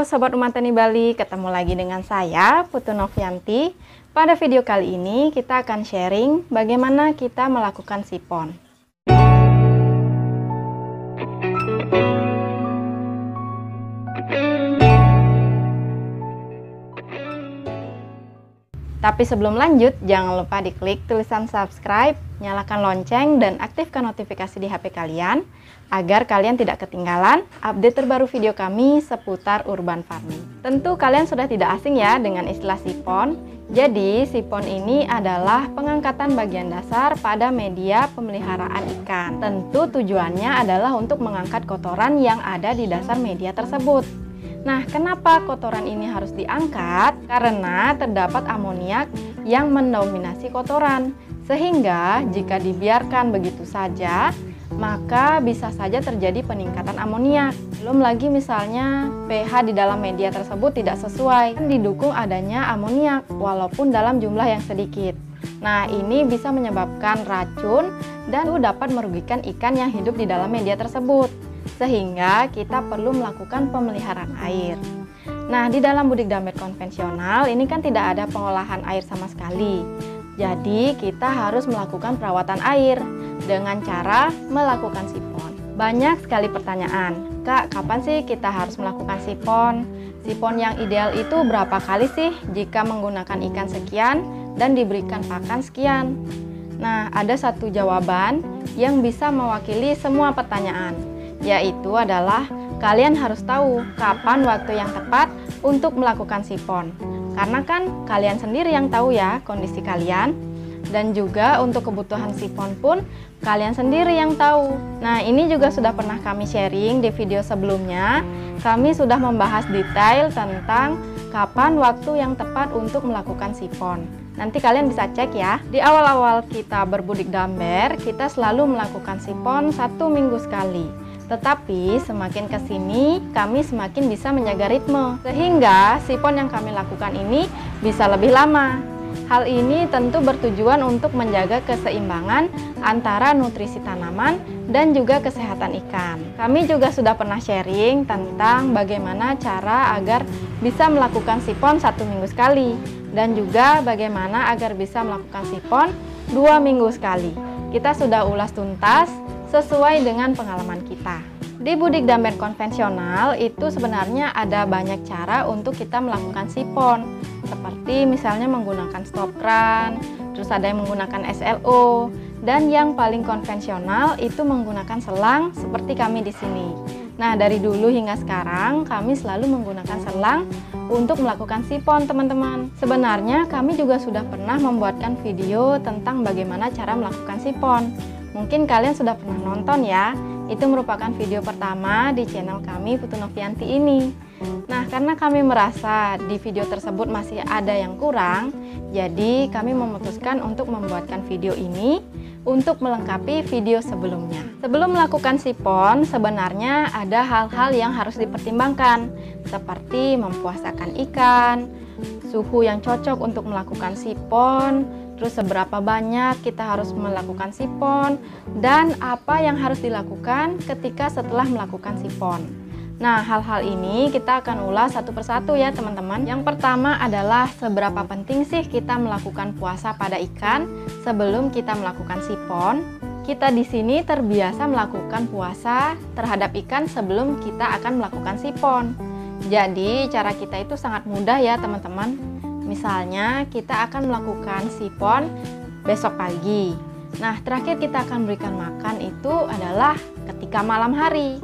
Sobat Uma Tani Bali, ketemu lagi dengan saya Putu Novianti. Pada video kali ini kita akan sharing bagaimana kita melakukan sipon. Tapi sebelum lanjut, jangan lupa diklik tulisan subscribe, nyalakan lonceng, dan aktifkan notifikasi di HP kalian agar kalian tidak ketinggalan update terbaru video kami seputar urban farming. Tentu kalian sudah tidak asing ya dengan istilah sipon. Jadi sipon ini adalah pengangkatan bagian dasar pada media pemeliharaan ikan. Tentu tujuannya adalah untuk mengangkat kotoran yang ada di dasar media tersebut. Nah, kenapa kotoran ini harus diangkat? Karena terdapat amoniak yang mendominasi kotoran. Sehingga jika dibiarkan begitu saja, maka bisa saja terjadi peningkatan amoniak. Belum lagi misalnya pH di dalam media tersebut tidak sesuai, didukung adanya amoniak walaupun dalam jumlah yang sedikit. Nah, ini bisa menyebabkan racun dan dapat merugikan ikan yang hidup di dalam media tersebut. Sehingga kita perlu melakukan pemeliharaan air. Nah, di dalam budik damer konvensional ini kan tidak ada pengolahan air sama sekali. Jadi kita harus melakukan perawatan air dengan cara melakukan sipon. Banyak sekali pertanyaan, Kak, kapan sih kita harus melakukan sipon? Sipon yang ideal itu berapa kali sih jika menggunakan ikan sekian dan diberikan pakan sekian? Nah, ada satu jawaban yang bisa mewakili semua pertanyaan, yaitu adalah kalian harus tahu kapan waktu yang tepat untuk melakukan sipon. Karena kan kalian sendiri yang tahu ya kondisi kalian. Dan juga untuk kebutuhan sipon pun kalian sendiri yang tahu. Nah, ini juga sudah pernah kami sharing di video sebelumnya. Kami sudah membahas detail tentang kapan waktu yang tepat untuk melakukan sipon. Nanti kalian bisa cek ya. Di awal-awal kita berbudik damer, kita selalu melakukan sipon 1 minggu sekali. Tetapi semakin ke sini kami semakin bisa menjaga ritme, sehingga sipon yang kami lakukan ini bisa lebih lama. Hal ini tentu bertujuan untuk menjaga keseimbangan antara nutrisi tanaman dan juga kesehatan ikan. Kami juga sudah pernah sharing tentang bagaimana cara agar bisa melakukan sipon 1 minggu sekali, dan juga bagaimana agar bisa melakukan sipon 2 minggu sekali. Kita sudah ulas tuntas sesuai dengan pengalaman kita. Di budik damer konvensional itu sebenarnya ada banyak cara untuk kita melakukan sipon, seperti misalnya menggunakan stop kran, terus ada yang menggunakan SLO, dan yang paling konvensional itu menggunakan selang seperti kami di sini. Nah, dari dulu hingga sekarang kami selalu menggunakan selang untuk melakukan sipon, teman-teman. Sebenarnya kami juga sudah pernah membuatkan video tentang bagaimana cara melakukan sipon. Mungkin kalian sudah pernah nonton ya. Itu merupakan video pertama di channel kami Putu Novianti ini. Nah, karena kami merasa di video tersebut masih ada yang kurang, jadi kami memutuskan untuk membuatkan video ini untuk melengkapi video sebelumnya. Sebelum melakukan sipon, sebenarnya ada hal-hal yang harus dipertimbangkan, seperti mempuasakan ikan, suhu yang cocok untuk melakukan sipon, terus seberapa banyak kita harus melakukan sipon, dan apa yang harus dilakukan ketika setelah melakukan sipon. Nah, hal-hal ini kita akan ulas satu persatu ya teman-teman. Yang pertama adalah seberapa penting sih kita melakukan puasa pada ikan sebelum kita melakukan sipon. Kita di sini terbiasa melakukan puasa terhadap ikan sebelum kita akan melakukan sipon. Jadi cara kita itu sangat mudah ya teman-teman. Misalnya kita akan melakukan sipon besok pagi. Nah, terakhir kita akan berikan makan itu adalah ketika malam hari.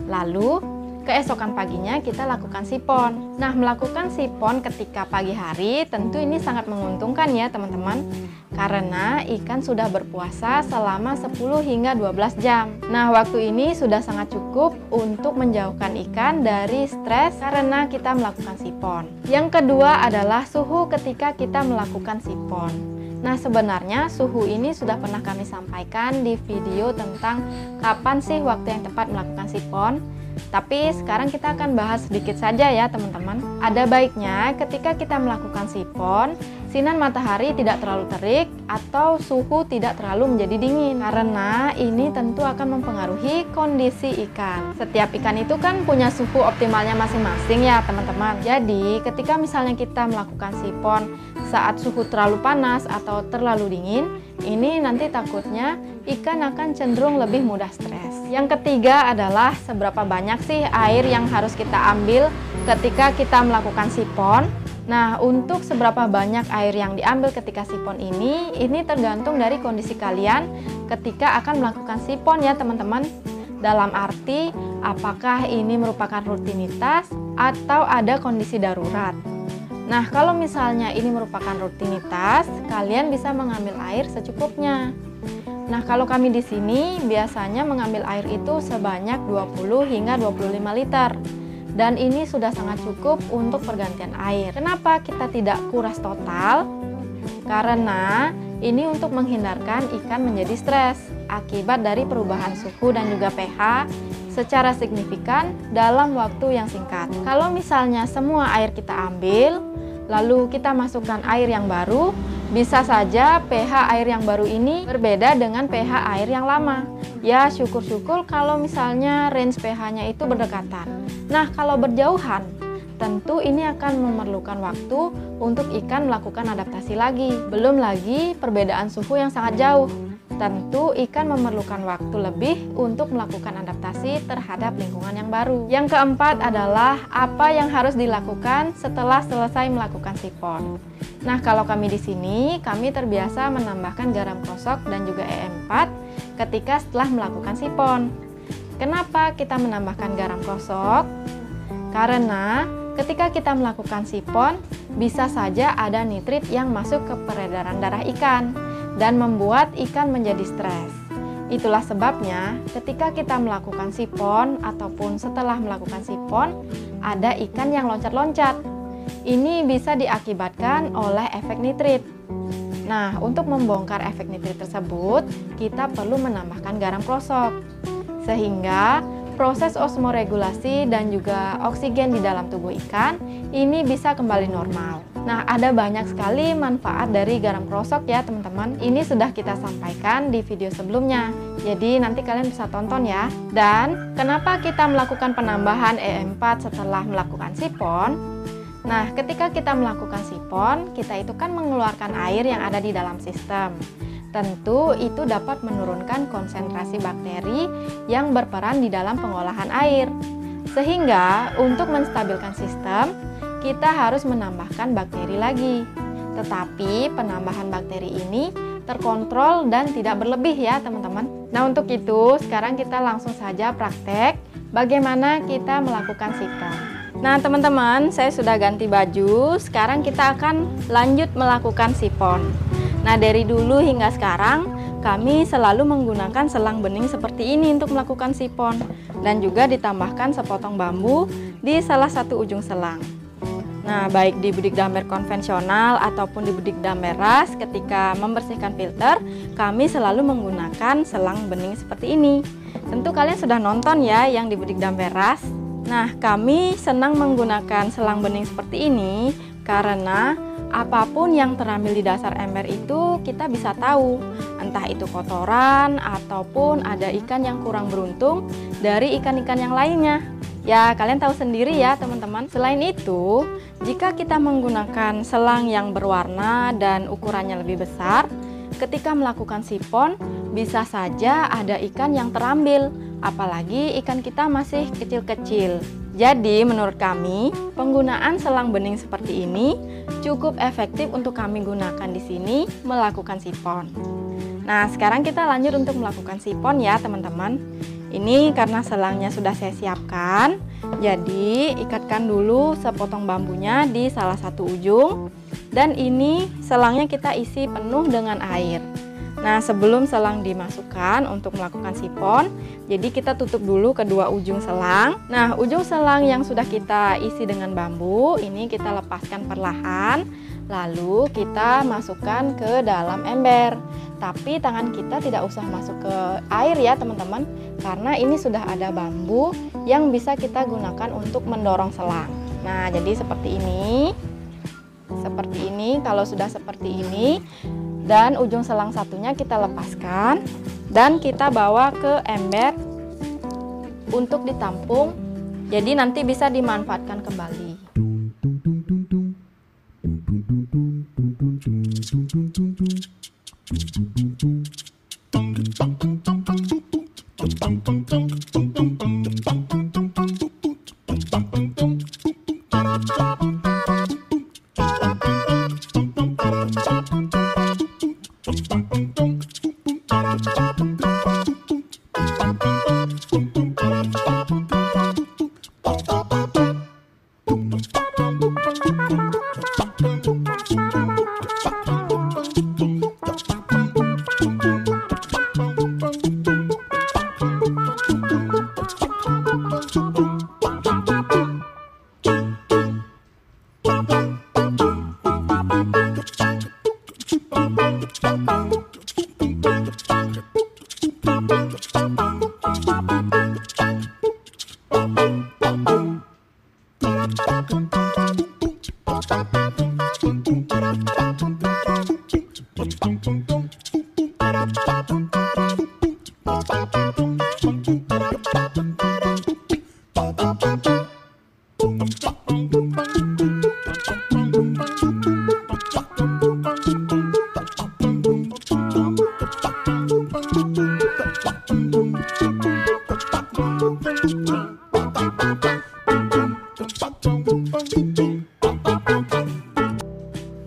Lalu keesokan paginya kita lakukan sipon. Nah, melakukan sipon ketika pagi hari tentu ini sangat menguntungkan ya teman-teman. Karena ikan sudah berpuasa selama 10 hingga 12 jam. Nah, waktu ini sudah sangat cukup untuk menjauhkan ikan dari stres karena kita melakukan sipon. Yang kedua adalah suhu ketika kita melakukan sipon. Nah, sebenarnya suhu ini sudah pernah kami sampaikan di video tentang kapan sih waktu yang tepat melakukan sipon. Tapi sekarang kita akan bahas sedikit saja ya teman-teman. Ada baiknya ketika kita melakukan sipon, sinar matahari tidak terlalu terik atau suhu tidak terlalu menjadi dingin, karena ini tentu akan mempengaruhi kondisi ikan. Setiap ikan itu kan punya suhu optimalnya masing-masing ya teman-teman. Jadi ketika misalnya kita melakukan sipon saat suhu terlalu panas atau terlalu dingin, ini nanti takutnya ikan akan cenderung lebih mudah stres. Yang ketiga adalah seberapa banyak sih air yang harus kita ambil ketika kita melakukan sipon. Nah, untuk seberapa banyak air yang diambil ketika sipon ini tergantung dari kondisi kalian ketika akan melakukan sipon ya teman-teman. Dalam arti, apakah ini merupakan rutinitas atau ada kondisi darurat. Nah, kalau misalnya ini merupakan rutinitas, kalian bisa mengambil air secukupnya. Nah, kalau kami di sini biasanya mengambil air itu sebanyak 20 hingga 25 liter. Dan ini sudah sangat cukup untuk pergantian air. Kenapa kita tidak kuras total? Karena ini untuk menghindarkan ikan menjadi stres akibat dari perubahan suhu dan juga pH secara signifikan dalam waktu yang singkat. Kalau misalnya semua air kita ambil, lalu kita masukkan air yang baru, bisa saja pH air yang baru ini berbeda dengan pH air yang lama. Ya, syukur-syukur kalau misalnya range pH-nya itu berdekatan. Nah, kalau berjauhan, tentu ini akan memerlukan waktu untuk ikan melakukan adaptasi lagi. Belum lagi perbedaan suhu yang sangat jauh. Tentu ikan memerlukan waktu lebih untuk melakukan adaptasi terhadap lingkungan yang baru. Yang keempat adalah apa yang harus dilakukan setelah selesai melakukan sipon. Nah, kalau kami di sini, kami terbiasa menambahkan garam krosok dan juga E4 ketika setelah melakukan sipon. Kenapa kita menambahkan garam krosok? Karena ketika kita melakukan sipon, bisa saja ada nitrit yang masuk ke peredaran darah ikan dan membuat ikan menjadi stres. Itulah sebabnya ketika kita melakukan sipon ataupun setelah melakukan sipon, ada ikan yang loncat-loncat. Ini bisa diakibatkan oleh efek nitrit. Nah, untuk membongkar efek nitrit tersebut, kita perlu menambahkan garam krosok. Sehingga proses osmoregulasi dan juga oksigen di dalam tubuh ikan ini bisa kembali normal. Nah, ada banyak sekali manfaat dari garam krosok ya teman-teman. Ini sudah kita sampaikan di video sebelumnya. Jadi nanti kalian bisa tonton ya. Dan kenapa kita melakukan penambahan E4 setelah melakukan sipon? Nah, ketika kita melakukan sipon, kita itu kan mengeluarkan air yang ada di dalam sistem. Tentu itu dapat menurunkan konsentrasi bakteri yang berperan di dalam pengolahan air. Sehingga untuk menstabilkan sistem, kita harus menambahkan bakteri lagi. Tetapi penambahan bakteri ini terkontrol dan tidak berlebih ya teman-teman. Nah, untuk itu sekarang kita langsung saja praktek bagaimana kita melakukan sipon. Nah teman-teman, saya sudah ganti baju. Sekarang kita akan lanjut melakukan sipon. Nah, dari dulu hingga sekarang kami selalu menggunakan selang bening seperti ini untuk melakukan sipon, dan juga ditambahkan sepotong bambu di salah satu ujung selang. Nah, baik di bidik damer konvensional ataupun di bidik damer ras, ketika membersihkan filter, kami selalu menggunakan selang bening seperti ini. Tentu kalian sudah nonton ya yang di bidik damer ras. Nah, kami senang menggunakan selang bening seperti ini karena apapun yang terambil di dasar ember itu kita bisa tahu, entah itu kotoran ataupun ada ikan yang kurang beruntung dari ikan-ikan yang lainnya. Ya, kalian tahu sendiri ya teman-teman. Selain itu, jika kita menggunakan selang yang berwarna dan ukurannya lebih besar, ketika melakukan sipon bisa saja ada ikan yang terambil, apalagi ikan kita masih kecil-kecil. Jadi menurut kami, penggunaan selang bening seperti ini cukup efektif untuk kami gunakan di sini melakukan sipon. Nah, sekarang kita lanjut untuk melakukan sipon ya teman-teman. Ini karena selangnya sudah saya siapkan, jadi ikatkan dulu sepotong bambunya di salah satu ujung. Dan ini selangnya kita isi penuh dengan air. Nah, sebelum selang dimasukkan untuk melakukan sipon, jadi kita tutup dulu kedua ujung selang. Nah, ujung selang yang sudah kita isi dengan bambu, ini kita lepaskan perlahan, lalu kita masukkan ke dalam ember. Tapi tangan kita tidak usah masuk ke air ya teman-teman, karena ini sudah ada bambu yang bisa kita gunakan untuk mendorong selang. Nah, jadi seperti ini. Seperti ini, kalau sudah seperti ini, dan ujung selang satunya kita lepaskan dan kita bawa ke ember untuk ditampung, jadi nanti bisa dimanfaatkan kembali.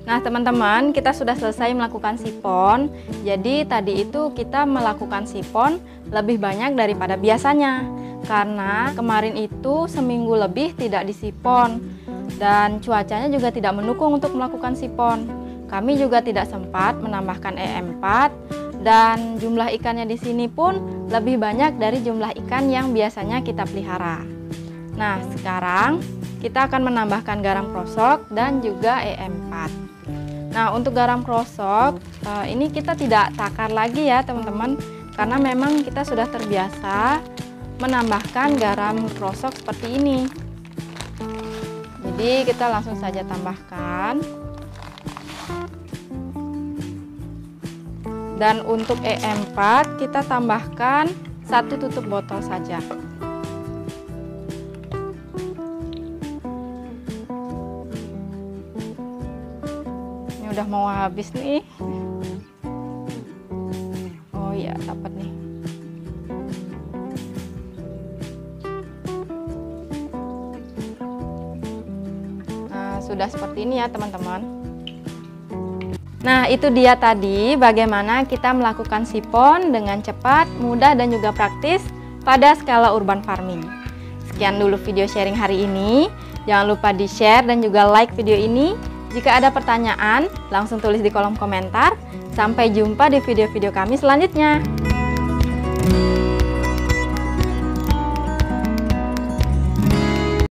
Nah teman-teman, kita sudah selesai melakukan sipon. Jadi tadi itu kita melakukan sipon lebih banyak daripada biasanya, karena kemarin itu seminggu lebih tidak disipon dan cuacanya juga tidak mendukung untuk melakukan sipon. Kami juga tidak sempat menambahkan EM4 dan jumlah ikannya di sini pun lebih banyak dari jumlah ikan yang biasanya kita pelihara. Nah sekarang kita akan menambahkan garam krosok dan juga EM4. Nah untuk garam krosok ini kita tidak takar lagi ya teman-teman, karena memang kita sudah terbiasa menambahkan garam krosok seperti ini. Jadi kita langsung saja tambahkan. Dan untuk EM4 kita tambahkan 1 tutup botol saja. Udah mau habis nih. Oh iya, dapat nih. Nah, sudah seperti ini ya teman-teman. Nah, itu dia tadi bagaimana kita melakukan sipon dengan cepat, mudah, dan juga praktis pada skala urban farming. Sekian dulu video sharing hari ini. Jangan lupa di-share dan juga like video ini. Jika ada pertanyaan, langsung tulis di kolom komentar. Sampai jumpa di video-video kami selanjutnya.